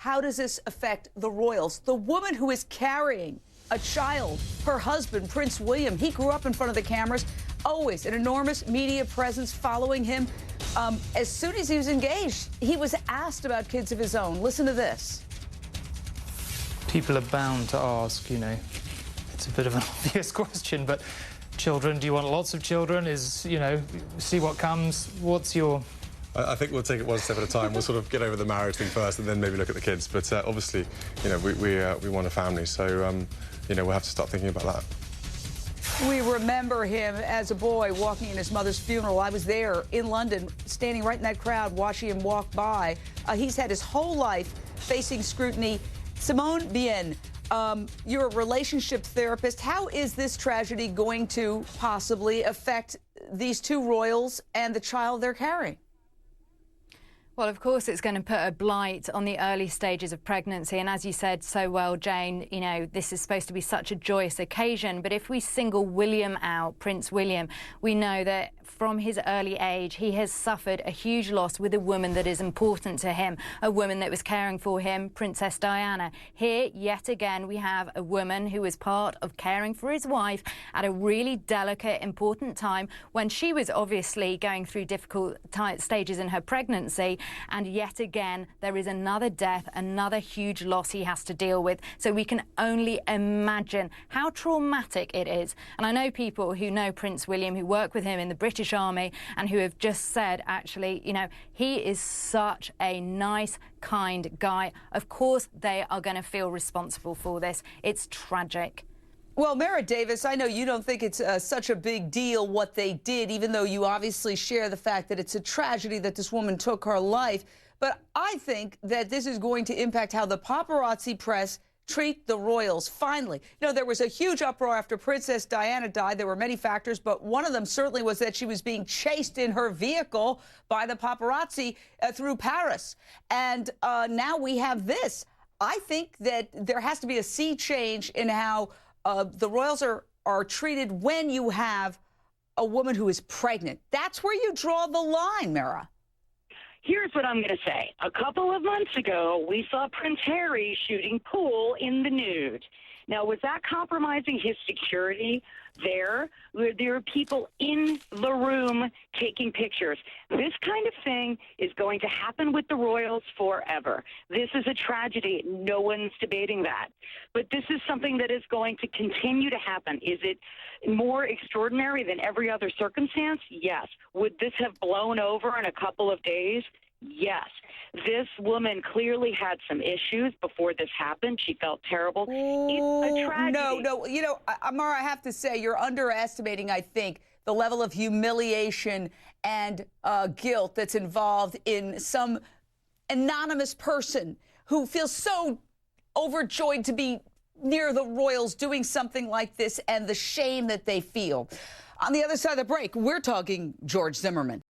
how does this affect the royals? The woman who is carrying a child, her husband, Prince William, he grew up in front of the cameras, always an enormous media presence following him. As soon as he was engaged, he was asked about kids of his own. Listen to this. People are bound to ask, you know, it's a bit of an obvious question, but children, do you want lots of children? You know, see what comes. What's your... I think we'll take it one step at a time. We'll sort of get over the marriage thing first and then maybe look at the kids. But obviously, you know, we want a family, so, you know, we'll have to start thinking about that. We remember him as a boy walking in his mother's funeral. I was there in London, standing right in that crowd, watching him walk by. He's had his whole life facing scrutiny. Simone, Bienne, you're a relationship therapist. How is this tragedy going to possibly affect these two royals and the child they're carrying? Well, of course, it's going to put a blight on the early stages of pregnancy. And as you said so well, Jane, you know, this is supposed to be such a joyous occasion. But if we single William out, Prince William, we know that from his early age, he has suffered a huge loss with a woman that is important to him, a woman that was caring for him, Princess Diana. Here, yet again, we have a woman who is part of caring for his wife at a really delicate, important time when she was obviously going through difficult stages in her pregnancy. And yet again, there is another death, another huge loss he has to deal with. So we can only imagine how traumatic it is. And I know people who know Prince William, who work with him in the British Army, and who have just said, actually, you know, he is such a nice, kind guy. Of course, they are going to feel responsible for this. It's tragic. Well, Mara Davis, I know you don't think it's such a big deal what they did, even though you obviously share the fact that it's a tragedy that this woman took her life. But I think that this is going to impact how the paparazzi press treat the royals. Finally, you know, there was a huge uproar after Princess Diana died. There were many factors, but one of them certainly was that she was being chased in her vehicle by the paparazzi through Paris. And now we have this. I think that there has to be a sea change in how the royals are treated when you have a woman who is pregnant. That's where you draw the line, Mara. Here's what I'm going to say. A couple of months ago, we saw Prince Harry shooting pool in the nude. Now, was that compromising his security there? There are people in the room taking pictures. This kind of thing is going to happen with the royals forever. This is a tragedy. No one's debating that. But this is something that is going to continue to happen. Is it more extraordinary than every other circumstance? Yes. Would this have blown over in a couple of days? Yes. This woman clearly had some issues before this happened. She felt terrible. It's a tragedy. No. You know, Amara, I have to say, you're underestimating, I think, the level of humiliation and guilt that's involved in some anonymous person who feels so overjoyed to be near the royals doing something like this and the shame that they feel. On the other side of the break, we're talking George Zimmerman.